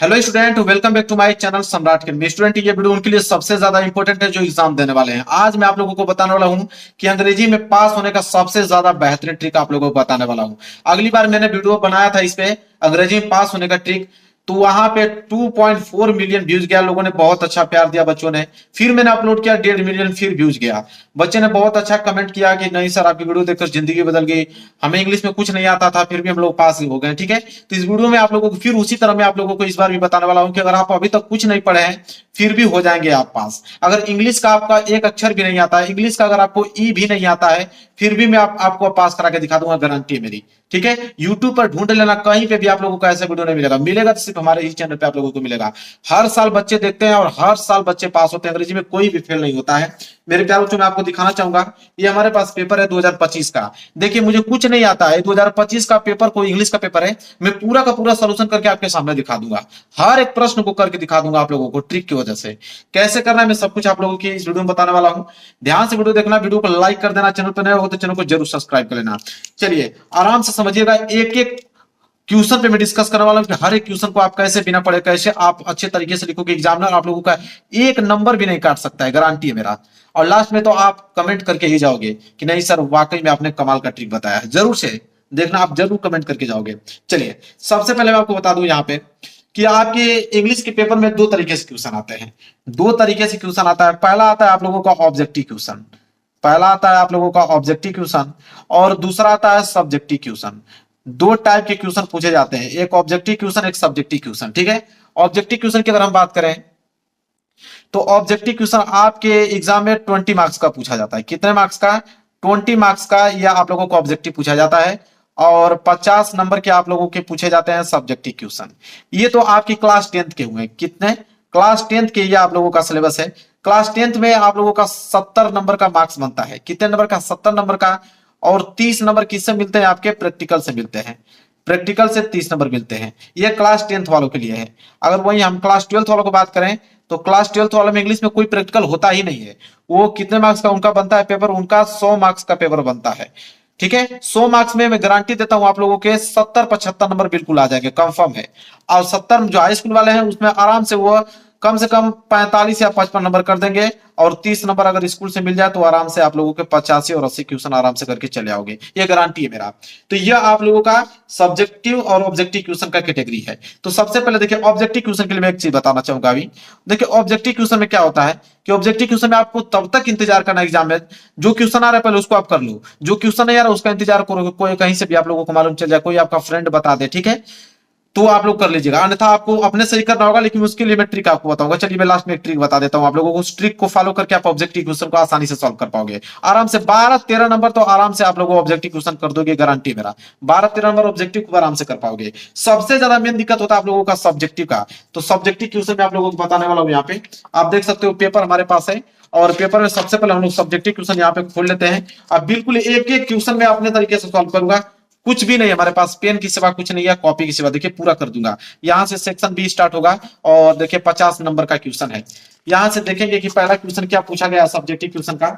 Hello student, welcome back to my channel Samrat के student. ये video उनके लिए सबसे ज्यादा इंपॉर्टेंट है जो एग्जाम देने वाले हैं। आज मैं आप लोगों को बताने वाला हूं कि अंग्रेजी में पास होने का सबसे ज्यादा बेहतरीन ट्रिक आप लोगों को बताने वाला हूं। अगली बार मैंने वीडियो बनाया था इस पे अंग्रेजी में पास होने का ट्रिक, तो वहां पे 2.4 मिलियन व्यूज गया। लोगों ने बहुत अच्छा प्यार दिया बच्चों ने। फिर मैंने अपलोड किया 1.5 मिलियन फिर व्यूज गया। बच्चे ने बहुत अच्छा कमेंट किया कि नहीं सर, आपकी वीडियो देखकर जिंदगी बदल गई, हमें इंग्लिश में कुछ नहीं आता था फिर भी हम लोग पास हो गए। ठीक है, तो इस वीडियो में आप लोगों को फिर उसी तरह मैं आप लोगों को इस बार भी बताने वाला हूं कि अगर आप अभी तक कुछ नहीं पढ़े हैं फिर भी हो जाएंगे आप पास। अगर इंग्लिश का आपका एक अक्षर भी नहीं आता है, इंग्लिश का अगर आपको ई भी नहीं आता है, फिर भी मैं आपको पास करा के दिखा दूंगा, गारंटी है मेरी। ठीक है, यूट्यूब पर ढूंढ लेना, कहीं पे भी आप लोगों को ऐसा वीडियो नहीं मिलेगा। मिलेगा तो सिर्फ हमारे ही चैनल पे आप लोगों को मिलेगा। हर साल बच्चे देखते हैं और हर साल बच्चे पास होते हैं। अंग्रेजी में कोई भी फेल नहीं होता है। मेरे प्यारे बच्चों, मैं आपको दिखाना चाहूंगा, ये हमारे पास पेपर है 2025 का। देखिए, मुझे कुछ नहीं आता है, 2025 का पेपर कोई इंग्लिश का पेपर है। मैं पूरा का पूरा सोल्यूशन करके आपके सामने दिखा दूंगा, हर एक प्रश्न को करके दिखा दूंगा आप लोगों को ट्रिक की वजह से। कैसे करना है मैं सब कुछ आप लोगों की इस वीडियो में बताने वाला हूं। ध्यान से वीडियो देखना, वीडियो को लाइक कर देना, चैनल पर नए हो तो चैनल को जरूर सब्सक्राइब कर लेना। चलिए आराम से समझिएगा, एक एक क्वेश्चन पे मैं डिस्कस करने वाला हूं कि हर एक क्वेश्चन को आप कैसे बिना पढ़े, कैसे आप अच्छे तरीके से लिखोगे, एग्जामिनर आप लोगों का एक नंबर भी नहीं काट सकता है, गारंटी है मेरा। और लास्ट में तो आप कमेंट करके ही जाओगे कि नहीं सर, वाकई में आपने कमाल का ट्रिक बताया है। जरूर से देखना, आप जरूर कमेंट करके जाओगे। चलिए, सबसे पहले मैं आपको बता दूं यहाँ पे कि आपके इंग्लिश के पेपर में दो तरीके से क्वेश्चन आते हैं। दो तरीके से क्वेश्चन आता है। पहला आता है आप लोगों का ऑब्जेक्टिव क्वेश्चन, पहला आता है आप लोगों का ऑब्जेक्टिव क्वेश्चन, और दूसरा आता है सब्जेक्टिव क्वेश्चन। दो टाइप के क्वेश्चन पूछे जाते हैं, एक ऑब्जेक्टिव क्वेश्चन, एक सब्जेक्टिव क्वेश्चन। ठीक है, ऑब्जेक्टिव क्वेश्चन की अगर हम बात करें तो ऑब्जेक्टिव क्वेश्चन आपके एग्जाम में 20 मार्क्स का पूछा जाता है। कितने मार्क्स का? 20 मार्क्स का यह आप लोगों को ऑब्जेक्टिव पूछा जाता है। और 50 नंबर के आप लोगों के पूछे जाते हैं सब्जेक्टिव क्वेश्चन। ये तो आपकी क्लास 10th के हुए। कितने? क्लास 10th के ये आप लोगों का सिलेबस है। क्लास 10th में आप लोगों का 70 नंबर का मार्क्स बनता है। कितने नंबर का? 70 नंबर का। और 30 नंबर किससे मिलते हैं? आपके प्रैक्टिकल से मिलते हैं। प्रैक्टिकल से 30 नंबर मिलते हैं। ये क्लास 10th वालों के लिए है। अगर वही हम क्लास 12th वालों को बात करें तो क्लास 12th वालों में इंग्लिश में कोई प्रैक्टिकल होता ही नहीं है। वो कितने मार्क्स का उनका बनता है पेपर? उनका 100 मार्क्स का पेपर बनता है। ठीक है, 100 मार्क्स में मैं गारंटी देता हूं आप लोगों के 70-75 नंबर बिल्कुल आ जाएंगे, कंफर्म है। और 70 जो हाई स्कूल वाले हैं उसमें आराम से वो कम से कम 45 या 55 नंबर कर देंगे। और 30 नंबर अगर स्कूल से मिल जाए तो आराम से आप लोगों के 85 और 80 क्वेश्चन आराम से करके चले आओगे, ये गारंटी है मेरा। तो यह आप लोगों का सब्जेक्टिव और ऑब्जेक्टिव क्वेश्चन का कैटेगरी है। तो सबसे पहले देखिए, ऑब्जेक्टिव क्वेश्चन के लिए मैं एक चीज बताना चाहूंगा अभी। देखिए, ऑब्जेक्टिव क्वेश्चन में क्या होता है कि ऑब्जेक्टिव क्वेश्चन में आपको तब तक इंतजार करना एग्जाम में, जो क्वेश्चन आ रहा है पहले उसको आप कर लो, जो क्वेश्चन नहीं आ रहा उसका इंतजार करोगे, कोई कहीं से भी आप लोगों को मालूम चल जाए, कोई आपका फ्रेंड बता दे, ठीक है, तो आप लोग कर लीजिएगा। अन्यथा आपको अपने से ही करना होगा, लेकिन उसके लिए मैं ट्रिक आपको बताऊंगा। चलिए मैं लास्ट में एक ट्रिक बता देता हूं आप लोगों को। उस ट्रिक को फॉलो करके आप ऑब्जेक्टिव क्वेश्चन को आसानी से सॉल्व कर पाओगे आराम से। 12-13 नंबर तो आराम से आप लोग ऑब्जेक्टिव क्वेश्चन कर दोगे, गारंटी मेरा। 12-13 नंबर ऑब्जेक्टिव को आराम से कर पाओगे। सबसे ज्यादा मेन दिक्कत होता है आप लोगों का सब्जेक्टिव का। तो सब्जेक्टिव क्वेश्चन में आप लोगों को बताने वाला हूं। यहाँ पे आप देख सकते हो पेपर हमारे पास है, और पेपर में सबसे पहले हम लोग सब्जेक्टिव क्वेश्चन यहाँ पे खोल लेते हैं। अब बिल्कुल एक एक क्वेश्चन में अपने तरीके से सॉल्व करूंगा। कुछ भी नहीं हमारे पास, पेन की सिवा कुछ नहीं है, कॉपी की सिवा। देखिए पूरा कर दूंगा। यहां से सेक्शन बी स्टार्ट होगा और देखिए 50 नंबर का क्वेश्चन है। यहां से देखेंगे कि पहला क्वेश्चन क्या पूछा गया सब्जेक्टिव क्वेश्चन का,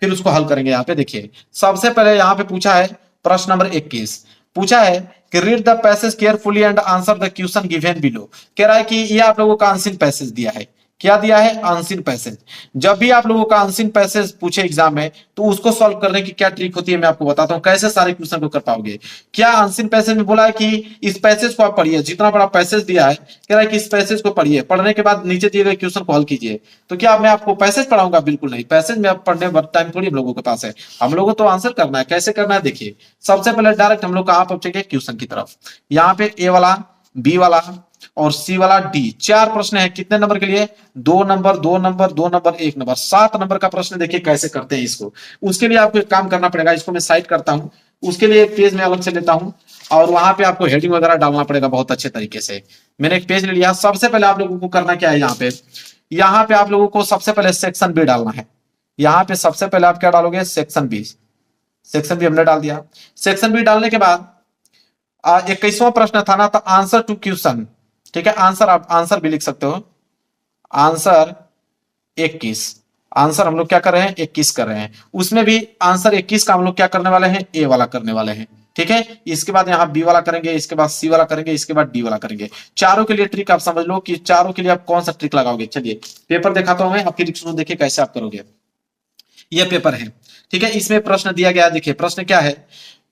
फिर उसको हल करेंगे। यहाँ पे देखिए सबसे पहले यहाँ पे पूछा है प्रश्न नंबर 21। पूछा है कि read the passage carefully and answer the question given below. कह रहा है कि ये आप लोगों का अनसीन पैसेज दिया है। क्या दिया है? Unseen passage. जब भी आप लोगों का अनसीन पैसेज पूछे एग्जाम में तो उसको सॉल्व करने की क्या ट्रिक होती है मैं आपको बताता हूं, कैसे सारे क्वेश्चन को कर पाओगे। क्या अनसीन पैसेज में बोला है कि इस पैसेज को आप पढ़िए, जितना बड़ा पैसेज दिया है कह रहा है कि इस पैसेज को पढ़िए, पढ़ने के बाद नीचे दिए गए क्वेश्चन को हल कीजिए। तो क्या मैं आपको पैसेज पढ़ाऊंगा? बिल्कुल नहीं। पैसेज में आप पढ़ने टाइम थोड़ी हम लोगों के पास है। हम लोगों को तो आंसर करना है। कैसे करना है देखिए, सबसे पहले डायरेक्ट हम लोग कहां पहुंचेंगे? क्वेश्चन की तरफ। यहाँ पे ए वाला, बी वाला और सी वाला, डी, 4 प्रश्न है। कितने नंबर के लिए? 2 number, 2 number, 2 number, 1 number, 7 number का प्रश्न। देखिए कैसे करते हैं इसको। उसके लिए आपको एक काम करना पड़ेगा, इसको मैं साइड करता हूं। उसके लिए एक पेज में अलग से लेता हूं और वहां पे आपको हेडिंग वगैरह डालना पड़ेगा बहुत अच्छे तरीके से। मैंने एक पेज ले लिया। सबसे पहले आप लोगों को करना क्या है, यहाँ पे आप लोगों को सबसे पहले सेक्शन बी डालना है। यहाँ पे सबसे पहले आप क्या डालोगे? Section B. सेक्शन बी हमने डाल दिया। सेक्शन बी डालने के बाद 21वां प्रश्न था ना, तो आंसर टू क्वेश्चन। ठीक है, आंसर आप आंसर भी लिख सकते हो। आंसर 21। आंसर हम लोग क्या कर रहे हैं? 21 कर रहे हैं। उसमें भी आंसर 21 का हम लोग क्या करने वाले हैं? ए वाला करने वाले हैं। ठीक है। इसके बाद यहाँ बी वाला करेंगे, इसके बाद सी वाला करेंगे, इसके बाद डी वाला करेंगे। चारों के लिए ट्रिक आप समझ लो कि चारों के लिए आप कौन सा ट्रिक लगाओगे। चलिए पेपर दिखाता हूं मैं, आपकी रिक्शा देखिए कैसे आप करोगे। यह पेपर है, ठीक है। इसमें प्रश्न दिया गया, देखिए प्रश्न क्या है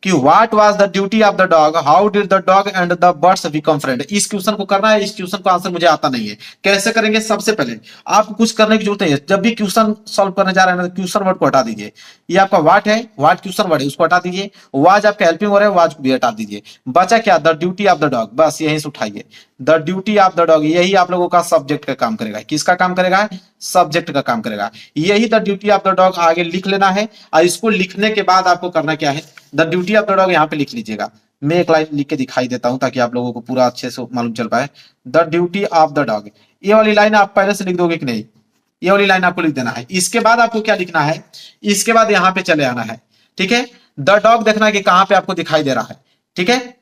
कि what was the duty of the dog, how did the dog and the birds become friend. इस क्वेश्चन को करना है, इस क्वेश्चन को आंसर मुझे आता नहीं है, कैसे करेंगे। सबसे पहले आपको कुछ करने की जरूरत नहीं है, जब भी क्वेश्चन सॉल्व करने जा रहे हैं ना, क्वेश्चन वर्ड को हटा दीजिए। ये आपका व्हाट है, व्हाट क्वेश्चन वर्ड है, उसको हटा दीजिए। वाज आपका हेल्पिंग वर्ड है, वाज को भी हटा दीजिए। बचा क्या, the duty of the dog, बस यहीं से उठाइए। The duty of the dog, यही आप लोगों का सब्जेक्ट का काम करेगा। किसका काम करेगा, सब्जेक्ट का काम करेगा। यही the duty of the dog आगे लिख लेना है, और इसको लिखने के बाद आपको करना क्या है, the duty of the dog यहाँ पे लिख लीजिएगा। मैं एक लाइन लिख के दिखाई देता हूं ताकि आप लोगों को पूरा अच्छे से मालूम चल पाए। The duty of the dog, ये वाली लाइन आप पहले से लिख दोगे कि नहीं, ये वाली लाइन आपको लिख देना है। इसके बाद आपको क्या लिखना है, इसके बाद यहाँ पे चले आना है, ठीक है। द डॉग देखना है कि कहां पे आपको दिखाई दे रहा है, ठीक है।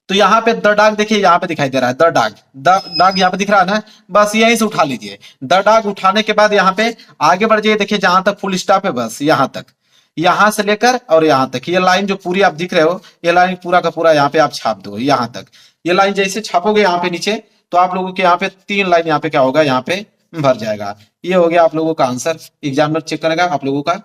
तो यहाँ पे द डॉग देखिए, यहाँ पे दिखाई दे रहा है द डॉग, द डॉग यहाँ पे दिख रहा है ना, बस यहीं से उठा लीजिए। द डॉग उठाने के बाद यहाँ पे आगे बढ़ जाइए, देखिए जहां तक फुल स्टॉप है बस यहाँ तक, यहां से लेकर और यहां तक, ये लाइन जो पूरी आप दिख रहे हो, ये लाइन पूरा का पूरा यहाँ पे आप छाप दो यहां तक। ये लाइन जैसे छापोगे यहाँ पे नीचे, तो आप लोगों के यहाँ पे 3 लाइन यहाँ पे क्या होगा, यहाँ पे भर जाएगा। ये हो गया आप लोगों का आंसर। एग्जामिनर चेक करेगा, आप लोगों का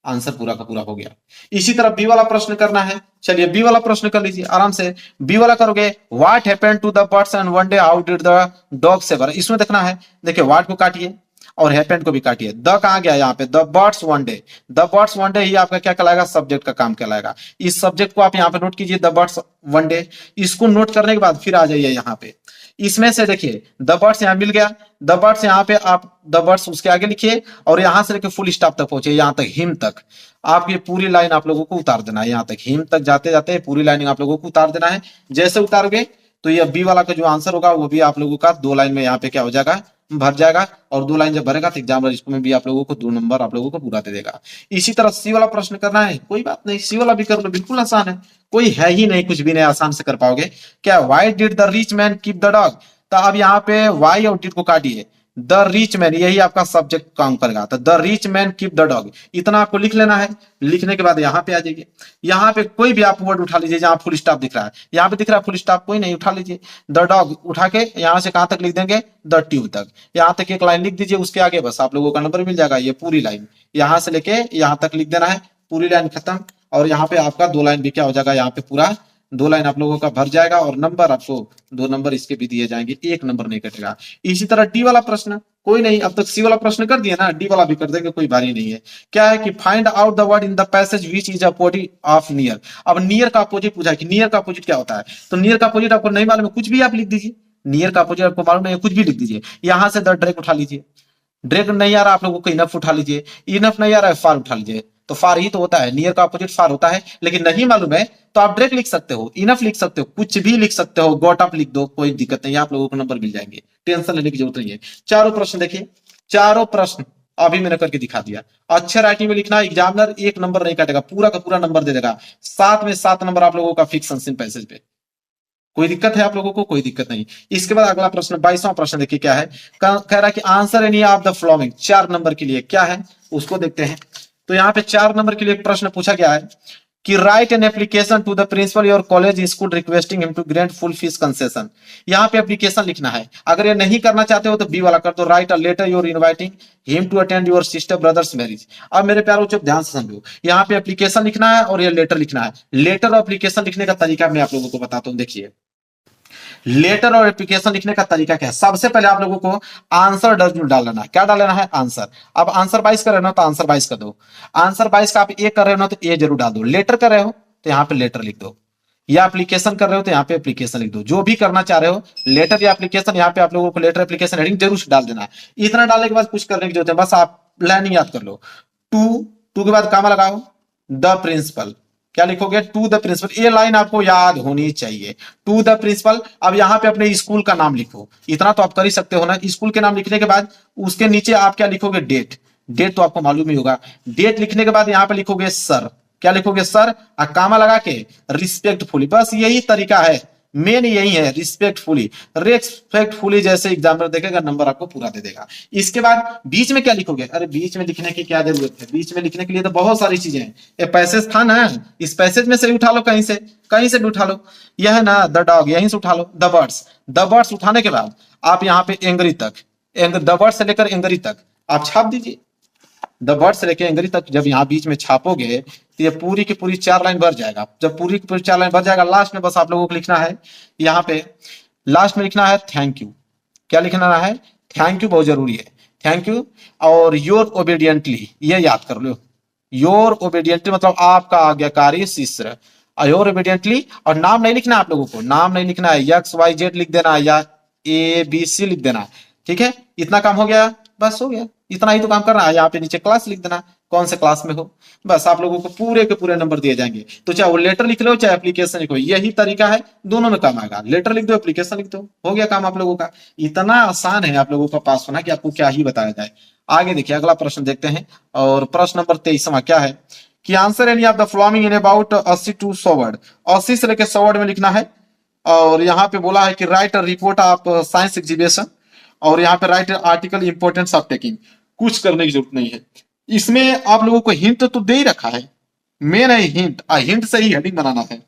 आंसर पूरा का पूरा हो गया। इसी तरह बी वाला प्रश्न करना है। चलिए बी वाला प्रश्न कर लीजिए आराम से। बी वाला करोगे, what happened to the birds and one day how did the dog saver. इसमें देखना है, देखिए व्हाट को काटिए और हैपेंड को भी काटिए। द कहां गया, यहाँ पे the birds one day, the birds one day ही आपका क्या कहलाएगा, सब्जेक्ट का काम कहलाएगा। इस सब्जेक्ट को आप यहाँ पे नोट कीजिए, द बर्ड्स वन डे। इसको नोट करने के बाद फिर आ जाइए यहाँ पे, इसमें से देखिए द बर्ड्स यहाँ मिल गया, द बर्ड्स यहाँ पे आप द बर्ड्स उसके आगे लिखिए, और यहां से लेकर फुल स्टॉप तक पहुंचे, यहां तक हिम तक। आप ये पूरी लाइन आप लोगों को उतार देना है, यहां तक हिम तक जाते जाते पूरी लाइन आप लोगों को उतार देना है। जैसे उतारोगे तो ये बी वाला का जो आंसर होगा वो भी आप लोगों का 2 लाइन में यहाँ पे क्या हो जाएगा, भर जाएगा। और 2 लाइन जब भरेगा तो एग्जामिनर इसमें भी आप लोगों को 2 नंबर आप लोगों को पूरा दे देगा। इसी तरह सी वाला प्रश्न करना है, कोई बात नहीं, सी वाला भी कर लो, बिल्कुल आसान है, कोई है ही नहीं, कुछ भी नहीं आसान से कर पाओगे क्या। Why did the rich man keep the dog, तो अब यहाँ पे वाई और डिड को काटिए। द रिच मैन, यही आपका सब्जेक्ट काम करेगा, तो the rich man keep the dog, इतना आपको लिख लेना है। लिखने के बाद यहाँ पे आ जाइए, यहाँ पे कोई भी आप वर्ड उठा लीजिए, जहां फुल स्टॉप दिख रहा है, यहाँ पे दिख रहा है फुल स्टॉप, कोई नहीं, उठा लीजिए। द डॉग उठा के यहाँ से कहां तक लिख देंगे, द ट्यूब तक, यहाँ तक एक लाइन लिख दीजिए, उसके आगे बस आप लोगों का नंबर मिल जाएगा। ये पूरी लाइन यहाँ से लेके यहाँ तक लिख देना है, पूरी लाइन खत्म। और यहाँ पे आपका 2 लाइन भी क्या हो जाएगा, यहाँ पे पूरा 2 लाइन आप लोगों का भर जाएगा, और नंबर आपको 2 नंबर इसके भी दिए जाएंगे, 1 नंबर नहीं कटेगा। इसी तरह डी वाला प्रश्न, कोई नहीं, अब तक सी वाला प्रश्न कर दिया ना, डी वाला भी कर देंगे, कोई भारी नहीं है। क्या है कि find out the word in the passage which is opposite of near. अब नियर का अपोजिट पूछा कि नियर का अपोजिट क्या होता है, तो नियर का अपोजिट आपको नहीं मालूम है, कुछ भी आप लिख दीजिए। नियर का अपोजिट आपको मालूम नहीं है, कुछ भी लिख दीजिए। यहां से द ड्रैग उठा लीजिए, ड्रैग नहीं आ रहा आप लोगों को, इनफ उठा लीजिए, इनफ नहीं आ रहा है फार उठा लीजिए। तो फार ही तो होता है, नियर का अपोजिट फार होता है, लेकिन नहीं मालूम है तो आप ड्रैग लिख सकते हो, इनफ लिख सकते हो, कुछ भी लिख सकते हो, गॉट अप लिख दो, कोई दिक्कत नहीं है, आप लोगों को नंबर मिल जाएंगे, टेंशन लेने की जरूरत नहीं है। चारों प्रश्न देखिए, चारों प्रश्न अभी मैंने करके दिखा दिया। अच्छे राइटिंग में लिखना, एग्जामिनर 1 नंबर नहीं काटेगा, पूरा का पूरा नंबर दे देगा। 7 में 7 नंबर आप लोगों का फिक्स अंसिम पैसेज पे। कोई दिक्कत है आप लोगों को, कोई दिक्कत नहीं। इसके बाद अगला प्रश्न 22वां प्रश्न देखिए क्या है, कह रहा है कि answer any of the following, 4 number के लिए क्या है उसको देखते हैं। तो यहाँ पे 4 नंबर के लिए प्रश्न पूछा गया है कि write an application to the principal your college school requesting him to grant full fees concession. यहाँ पे एप्लीकेशन लिखना है, अगर ये नहीं करना चाहते हो तो बी वाला कर दो, write a letter your inviting him to attend your sister brothers marriage. अब मेरे प्यारे बच्चों ध्यान से समझो, यहाँ पे एप्लीकेशन लिखना है और ये लेटर लिखना है। लेटर और एप्लीकेशन लिखने का तरीका मैं आप लोगों को बताता हूँ। देखिए लेटर और एप्लीकेशन लिखने का तरीका क्या है, सबसे पहले आप लोगों को आंसर डाल लेना है। क्या डाल लेना है, आंसर। अब आंसर 22 कर रहे हो ना तो आंसर 22 कर दो, आंसर 22 का आप ए कर रहे हो ना तो ए जरूर डाल दो, लेटर कर रहे हो तो यहाँ पे लेटर लिख दो, या एप्लीकेशन कर रहे हो तो यहाँ पे एप्लीकेशन लिख दो। जो भी करना चाह रहे हो, लेटर या एप्लीकेशन, यहाँ पे आप लोगों को लेटर एप्लीकेशन हेडिंग जरूर डाल देना है। इतना डालने के बाद कुछ करने की जरूरत है, बस आप लाइन याद कर लो। टू के बाद कामा लगाओ, द प्रिंसिपल, क्या लिखोगे, टू द प्रिंसिपल। ये लाइन आपको याद होनी चाहिए, टू द प्रिंसिपल। अब यहाँ पे अपने स्कूल का नाम लिखो, इतना तो आप कर ही सकते हो ना। स्कूल के नाम लिखने के बाद उसके नीचे आप क्या लिखोगे, डेट। डेट तो आपको मालूम ही होगा। डेट लिखने के बाद यहाँ पे लिखोगे सर, क्या लिखोगे, सर, कामा लगा के रिस्पेक्टफुली। बस यही तरीका है, मेन यही है, रिस्पेक्टफुली। रिस्पेक्टफुली जैसे एग्जामिनर देखेगा, नंबर आपको पूरा दे देगा। इसके बाद बीच में क्या लिखोगे? अरे बीच में लिखने की क्या जरूरत है? बीच में लिखने के लिए तो बहुत सारी चीजें हैं। ये पैसेज था ना, इस पैसेज में से उठा लो, कहीं से भी उठा लो। यह है ना द डॉग, यहीं से उठा लो। द बर्ड्स, द बर्ड्स उठाने के बाद आप यहाँ पे एंग्री तक, द बर्ड से लेकर एंग्री तक आप छाप दीजिए। द वर्ड से लेके एंग्री तक जब यहाँ बीच में छापोगे तो ये पूरी की पूरी 4 लाइन भर जाएगा। जब पूरी की पूरी 4 लाइन भर जाएगा, लास्ट में बस आप लोगों को लिखना है, यहाँ पे लास्ट में लिखना है थैंक यू। क्या लिखना है? थैंक यू, बहुत जरूरी है, थैंक यू। और योर ओबीडियंटली, ये याद कर लो। योर ओबीडियंटली मतलब आपका आज्ञाकारी शिष्य। योर ओबीडियंटली, और नाम नहीं लिखना है आप लोगों को, नाम नहीं लिखना है, XYZ लिख देना या ABC लिख देना। ठीक है, इतना काम हो गया, बस हो गया, इतना ही तो काम करना है। यहाँ पे नीचे क्लास लिख देना, कौन से क्लास में हो, बस आप लोगों को पूरे के पूरे नंबर दिए जाएंगे। तो चाहे वो लेटर लिख लो चाहे एप्लीकेशन लिखो, यही तरीका है, दोनों में काम आएगा। लेटर लिख दो, एप्लीकेशन लिख दो, हो गया काम आप लोगों का। इतना आसान है आप लोगों का पास होना कि आपको क्या ही बताया जाए। आगे देखिए, अगला प्रश्न देखते हैं। और प्रश्न नंबर 23वां क्या है कि answer any of the following in about 80 to 100 word. 80 से लेकर 100 वर्ड में लिखना है। और यहाँ पे बोला है कि right report of science exhibition, और यहाँ पे right article importance of taking. कुछ करने की जरूरत नहीं है इसमें, आप लोगों को हिंट तो दे ही रखा है, मेन है हिंट, हिंट से ही हेडिंग बनाना है।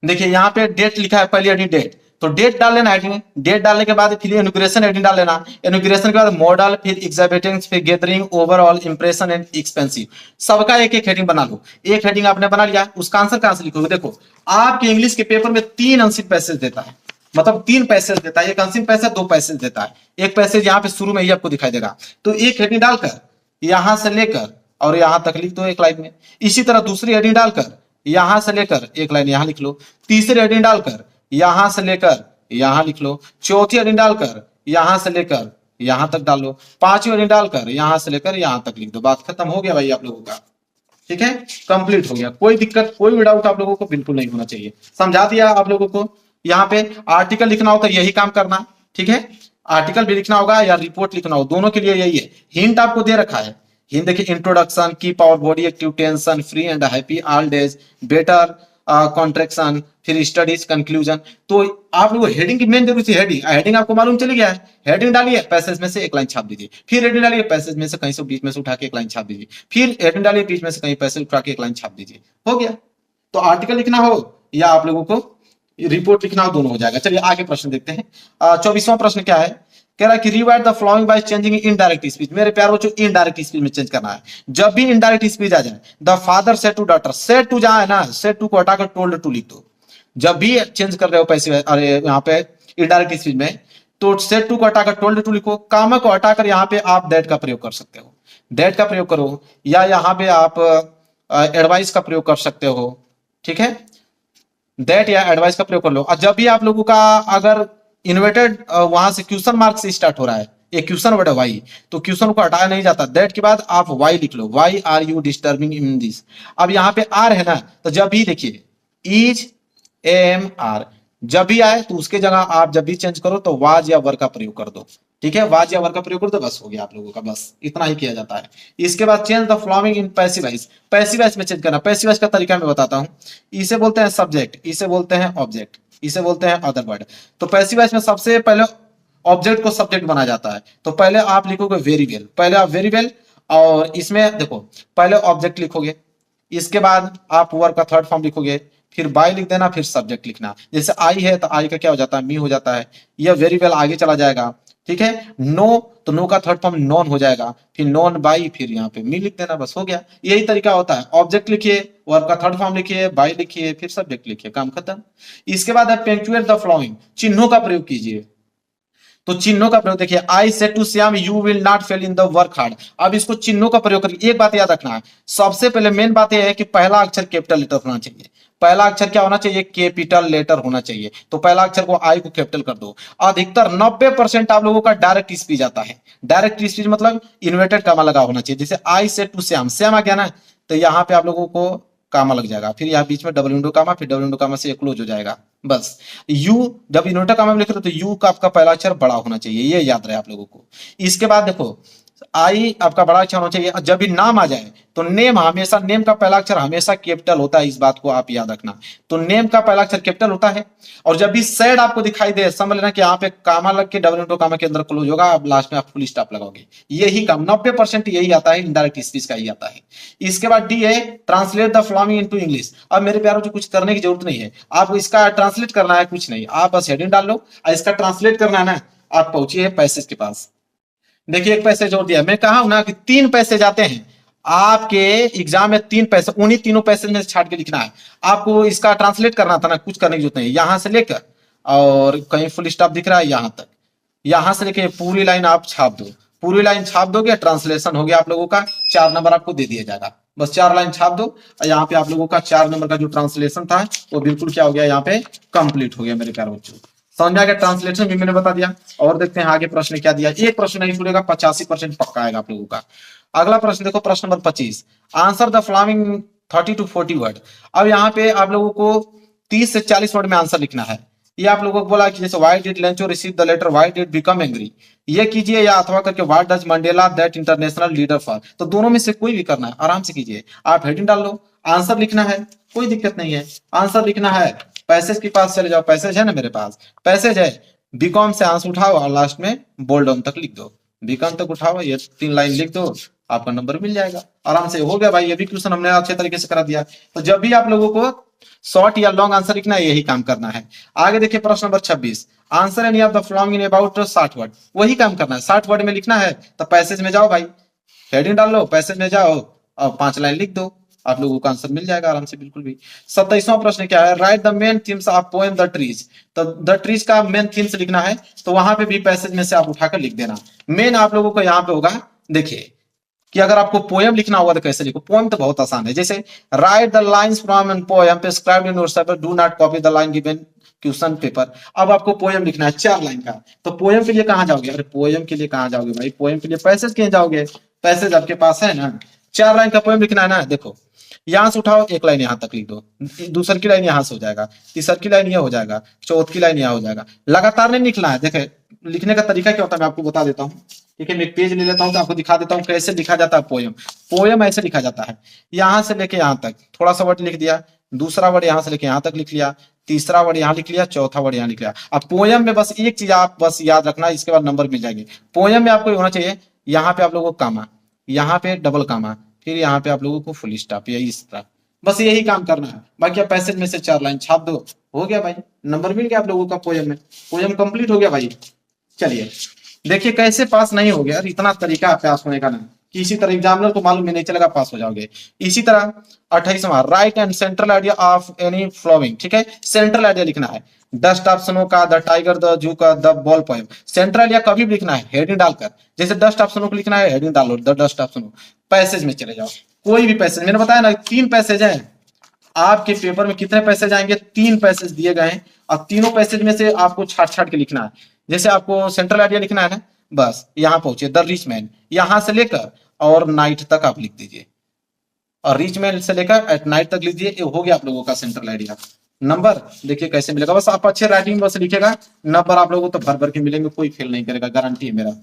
देखिए यहाँ पे डेट लिखा है, पहली हेडिंग डेट, तो डेट डाल लेना हेडिंग। डेट डालने के बाद फिर इनॉग्रेशन हेडिंग डाल लेना। इनॉग्रेशन के बाद मॉडल, फिर एग्जिबिटिंग, फिर gathering, overall impression and expensive. सबका एक एक हेडिंग बना लो। एक हेडिंग आपने बना लिया, उसका आंसर कहां से लिखोगे? देखो आपके इंग्लिश के पेपर में 3 अनसिन पैसेज देता है, मतलब 3 पैसेज देता है। एक अनसिन पैसेज, 2 पैसेज देता है। एक पैसेज यहाँ पे शुरू में ही आपको दिखाई देगा। तो एक हेडिंग डालकर यहां से लेकर और यहां तक लिख दो एक लाइन में। इसी तरह दूसरी हेडिंग डालकर यहां से लेकर एक लाइन यहां लिख लो। तीसरी हेडिंग डालकर यहां से लेकर यहां लिख लो। चौथी हेडिंग डालकर यहां से लेकर यहां तक डाल लो। पांचवी हेडिंग डालकर यहां से लेकर यहां तक लिख दो। बात खत्म हो गया भाई आप लोगों का। ठीक है, कंप्लीट हो गया। कोई दिक्कत, कोई भी डाउट आप लोगों को बिल्कुल नहीं होना चाहिए। समझा दिया आप लोगों को। यहाँ पे आर्टिकल लिखना हो तो यही काम करना। ठीक है, आर्टिकल भी लिखना होगा या रिपोर्ट लिखना हो, दोनों के लिए यही है। हिंट आपको दे रखा है। हिंट देखिए, introduction, keep our body active, tension free and happy all days, better contraction, फिर स्टडीज, कंक्लूजन। तो आप लोगों हेडिंग की मेन जरूरत है। हेडिंग, हेडिंग आपको मालूम चल गया है। हेडिंग डालिए, पैसेज में से एक लाइन छाप दीजिए। फिर हेडिंग डालिए, पैसेज में से कहीं से बीच में से उठा के एक लाइन छाप दीजिए। फिर हेडिंग डालिए, बीच में से कहीं पैसेज उठा के एक लाइन छाप दीजिए, हो गया। तो आर्टिकल लिखना हो या आप लोगों को रिपोर्ट लिखना हो, दोनों हो जाएगा। चलिए आगे प्रश्न देखते हैं। 24वां प्रश्न क्या है? कह रहा है कि rewrite the following by changing indirect speech. मेरे प्यारे बच्चों, इनडायरेक्ट स्पीच में चेंज करना है। जब भी इनडायरेक्ट स्पीच आ जाए, the father said to daughter, said to जहां है ना, सेड टू को हटाकर टोल्ड टू लिख दो। जब भी चेंज कर रहे हो पैसे, अरे यहाँ पे इनडायरेक्ट स्पीच में, तो सेड टू को हटाकर टोल्ड टू लिखो। कामा को हटाकर यहाँ पे आप दैट का प्रयोग कर सकते हो, दैट का प्रयोग करो, या यहाँ पे आप एडवाइस का प्रयोग कर सकते हो। ठीक है, दैट या एडवाइस का प्रयोग कर लो। और जब भी आप लोगों का अगर इन्वर्टेड वहां से क्वेश्चन मार्क से स्टार्ट हो रहा है, एक क्वेश्चन वर्ड है वाई, तो क्वेश्चन को हटाया नहीं जाता। दैट के बाद आप वाई लिख लो, why are you disturbing in this. अब यहाँ पे आर है ना, तो जब भी देखिए इज एम आर, जब भी आए तो उसके जगह आप जब भी चेंज करो तो वाज या वर का प्रयोग कर दो। ठीक है, वाज या वर का प्रयोग कर दो, बस हो गया आप लोगों का। बस इतना ही किया जाता है। इसके बाद change the following in passive voice. Passive voice में चेंज करना। पैसिव वॉइस का तरीका मैं बताता हूं। इसे बोलते हैं सब्जेक्ट, इसे बोलते हैं ऑब्जेक्ट, इसे बोलते हैं अदर वर्ड। तो पैसिव वॉइस में सबसे पहले ऑब्जेक्ट को सब्जेक्ट बना जाता है। तो पहले आप लिखोगे वेरी वेल, पहले आप वेरी वेल, और इसमें देखो पहले ऑब्जेक्ट लिखोगे, इसके बाद आप वर्ब का थर्ड फॉर्म लिखोगे, फिर बाय लिख देना, फिर सब्जेक्ट लिखना। जैसे आई है तो आई का क्या हो जाता है? मी हो जाता है। यह वेरी वेल आगे चला जाएगा। ठीक है, नो तो नो का थर्ड फॉर्म नॉन हो जाएगा, फिर नॉन बाई, फिर यहाँ पे मी लिख देना, बस हो गया। यही तरीका होता है। ऑब्जेक्ट लिखिए, वर्ब का थर्ड फॉर्म लिखिए, बाई लिखिए, फिर सब्जेक्ट लिखिए, काम खत्म। इसके बाद आप पंक्चुएट द फॉलोइंग, चिन्हों का प्रयोग कीजिए। तो चिन्हों का प्रयोग देखिए, I said to Shyam you will not fail in the work hard. अब इसको चिन्हों का प्रयोग करके एक बात याद रखना है। सबसे पहले मेन बात यह है कि पहला अक्षर कैपिटल लेटर होना चाहिए। पहला अक्षर क्या होना चाहिए? कैपिटल लेटर होना चाहिए। तो पहला अक्षर को आई को कैपिटल कर दो। अधिकतर 90% आप लोगों का डायरेक्ट स्पीच आता है। डायरेक्ट स्पीच मतलब इन्वर्टेड कामा लगा होना चाहिए। जैसे I said to Shyam, Shyam आ गया ना, तो यहाँ पे आप लोगों को कामा लग जाएगा, फिर यहाँ बीच में डबल विंडो कामा, फिर डबल विंडो कामा से क्लोज हो जाएगा। बस यू जब इन्वर्टेड कामा में लिख रहे हो तो यू का आपका पहला अक्षर बड़ा होना चाहिए, ये याद रहे आप लोगों को। इसके बाद देखो आई आपका बड़ा अक्षर होना चाहिए। जब भी नाम आ जाए तो नेम हमेशा, नेम का पहला अक्षर हमेशा कैपिटल होता है, इस बात को आप याद रखना। तो नेम का पहला अक्षर कैपिटल होता है। और जब भी सैड आपको दिखाई दे, समझ लेना कि यहाँ पे कामा लग के डबल इंटू कामा के अंदर क्लोज होगा, आप लास्ट में आप फुल स्टॉप लगाओगे। यही काम 90% यही आता है, इनडायरेक्ट स्पीच का ही आता है। इसके बाद डी है translate the following into English. अब मेरे प्यारों को कुछ करने की जरूरत नहीं है, आपको इसका ट्रांसलेट करना है, कुछ नहीं, आप बस हेडिंग डाल लो और इसका ट्रांसलेट करना है ना। आप पहुंचिए पैसेज के पास। देखिए एक पैसेज जोड़ दिया, मैं कहा हूं ना कि 3 पैसेज आते हैं आपके एग्जाम में, 3 पैसे, उन्हीं तीनों पैसेज में से छाट के लिखना है। आपको इसका ट्रांसलेट करना था ना, कुछ करने की जरूरत नहीं, यहां से लेकर और कहीं फुल स्टॉप दिख रहा है यहां तक, यहां से लेके पूरी लाइन आप छाप दो। पूरी लाइन छाप दोगे, ट्रांसलेशन हो गया आप लोगों का, 4 नंबर आपको दे दिया जाएगा। बस 4 लाइन छाप दो और यहाँ पे आप लोगों का 4 नंबर का जो ट्रांसलेशन था वो बिल्कुल क्या हो गया, यहाँ पे कंप्लीट हो गया मेरे प्यारे बच्चों। समझ में आ गया, ट्रांसलेशन भी मैंने बता दिया। और देखते हैं आगे प्रश्न क्या दिया। एक प्रश्न नहीं छूटेगा, 85% पक्का आएगा आप लोगों का। अगला प्रश्न देखो, प्रश्न number 25, answer the following 30 to 40 word. अब यहाँ पे आप लोगों को 30 से 40 वर्ड में आंसर लिखना है। ये आप लोगों को बोला कि जैसे why did Lencho receive the letter, why did become angry, ये कीजिए, या अथवा करके what does Mandela that international leader for. तो दोनों में से कोई भी करना है, आराम से कीजिए। आप हेडिंग डाल लो, आंसर लिखना है, कोई दिक्कत नहीं है, आंसर लिखना है। पैसेज के पास चले जाओ, पैसेज है ना मेरे पास, पैसेज है, बीकॉम से आंसर उठाओ और लास्ट में बोल्ड ऑन तक लिख दो, बीकॉम तक उठाओ, ये 3 लाइन लिख दो, आपका नंबर मिल जाएगा। आराम से हो गया भाई, ये भी क्वेश्चन हमने अच्छे तरीके से करा दिया। तो जब भी आप लोगों को शॉर्ट या लॉन्ग आंसर लिखना है, यही काम करना है। आगे देखिए प्रश्न number 26, answer any of the following in about 60 word. वही काम करना है, 60 वर्ड में लिखना है। तो पैसेज में जाओ भाई, हेडिंग डाल लो, पैसेज में जाओ और 5 लाइन लिख दो, आप लोगों का आंसर मिल जाएगा आराम से, बिल्कुल भी। 27वां प्रश्न क्या है, right the main themes of poem the trees. तो द ट्रीज का मेन थीम्स लिखना है, तो वहां पे भी पैसेज में से आप उठाकर लिख देना। मेन आप लोगों को यहाँ पे होगा, देखिए कि अगर आपको पोएम लिखना होगा तो कैसे लिखो। पोएम तो बहुत आसान है, जैसे write the lines from an poem prescribed in your paper, do not copy the line given question paper. अब आपको पोएम लिखना है 4 लाइन का, तो पोएम के लिए कहां जाओगे, अरे पोएम के लिए कहां जाओगे भाई, पोएम के लिए पैसेज के जाओगे, पैसेज आपके पास है ना। 4 लाइन का पोएम लिखना है ना, देखो यहां से उठाओ, 1 लाइन यहां तक लिख दो, दूसरी की लाइन यहां से हो जाएगा, तीसरी की लाइन यह हो जाएगा, चौथी की लाइन यहां हो जाएगा। लगातार नहीं लिखना है। देखे लिखने का तरीका क्या होता है, मैं आपको बता देता हूँ। ठीक है, मैं एक पेज ले लेता हूँ तो आपको दिखा देता हूँ कैसे लिखा जाता है पोयम। पोयम ऐसे लिखा जाता है, यहां से लेके यहां तक थोड़ा सा वर्ड लिख दिया, दूसरा वर्ड यहां से लेके यहां तक लिख लिया, तीसरा वर्ड यहां लिख लिया, चौथा वर्ड यहां लिख लिया। अब पोयम में बस एक चीज आप बस याद रखना, इसके बाद नंबर मिल जाएंगे। पोयम में आपको होना चाहिए, यहाँ पे आप लोगों को कामा, यहाँ पे डबल कामा, फिर यहाँ पे आप लोगों को फुल स्टॉप, या इस तरह, बस यही काम करना है। बाकी आप पैसेज में से 4 लाइन छाप दो, हो गया भाई, नंबर मिल गया आप लोगों का पोयम में, पोयम कंप्लीट हो गया भाई। चलिए देखिए कैसे पास नहीं हो गया, इतना तरीका पास होने का ना, कि इसी तरह एग्जामिनर को मालूम नहीं चलेगा, पास हो जाओगे। इसी तरह 28वां, write and central idea of any flowing. ठीक है, सेंट्रल आइडिया लिखना है, डस्ट ऑफ स्नो का, द टाइगर, द जू का, the ball poem. Central idea कभी भी लिखना है हेडिंग डालकर, जैसे डस्ट ऑफ स्नो को लिखना है, हेडिंग डालो the dust of snow. Passage में चले जाओ, कोई भी पैसेज, मैंने बताया ना 3 पैसेज है आपके पेपर में। कितने पैसेज आएंगे, 3 पैसेज दिए गए हैं, और तीनों पैसेज में से आपको छाट छाट के लिखना है। जैसे आपको सेंट्रल आइडिया लिखना है ना, बस यहां पहुंचे, द रिच मैन, यहां से लेकर और नाइट तक आप लिख दीजिए, और रिच मैन से लेकर एट नाइट तक लीजिए, ये हो गया आप लोगों का सेंट्रल आइडिया। नंबर देखिए कैसे मिलेगा, बस आप अच्छे राइटिंग बस लिखेगा, नंबर आप लोगों को तो भर भर के मिलेंगे, कोई फेल नहीं करेगा, गारंटी है मेरा।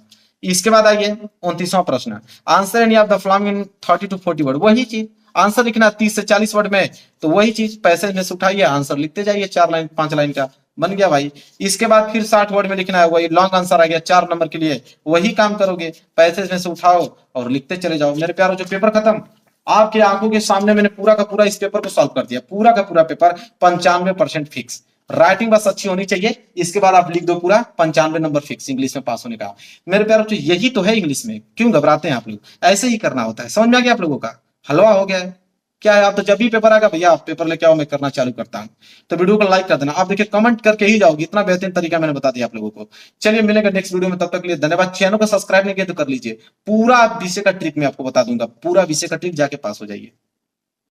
इसके बाद आइए 29वां प्रश्न, answer any of the following in 30 to 40 word. वही चीज आंसर लिखना 30 से 40 वर्ड में, तो वही चीज पैसेज में से उठाइए, आंसर लिखते जाइए, 4 लाइन 5 लाइन का बन गया भाई। इसके बाद फिर 60 वर्ड में लिखना है, वही लॉन्ग आंसर आ गया 4 नंबर के लिए, वही काम करोगे, पैसेज में से उठाओ और लिखते चले जाओ। मेरे प्यारों जो पेपर खत्म, आपके आंखों के सामने मैंने पूरा का पूरा इस पेपर को सॉल्व कर दिया, पूरा का पूरा पेपर 95% फिक्स। राइटिंग बस अच्छी होनी चाहिए, इसके बाद आप लिख दो पूरा 95 नंबर फिक्स इंग्लिश में पास होने का। मेरे प्यारों तो यही तो है इंग्लिश में, क्यों घबराते हैं आप लोग, ऐसे ही करना होता है। समझ में आ गया आप लोगों का, हलवा हो गया है क्या है। आप तो जब भी पेपर आएगा भैया आप पेपर लेके आओ, मैं करना चालू करता हूं। तो वीडियो को लाइक कर देना, आप देखिए कमेंट करके ही जाओगे, इतना बेहतरीन तरीका मैंने बता दिया आप लोगों को। चलिए मिलेगा नेक्स्ट वीडियो में, तब तक के लिए धन्यवाद। चैनल को सब्सक्राइब नहीं किया तो कर लीजिए, पूरा विषय का ट्रिक मैं आपको बता दूंगा, पूरा विषय का ट्रिक, जाके पास हो जाइए।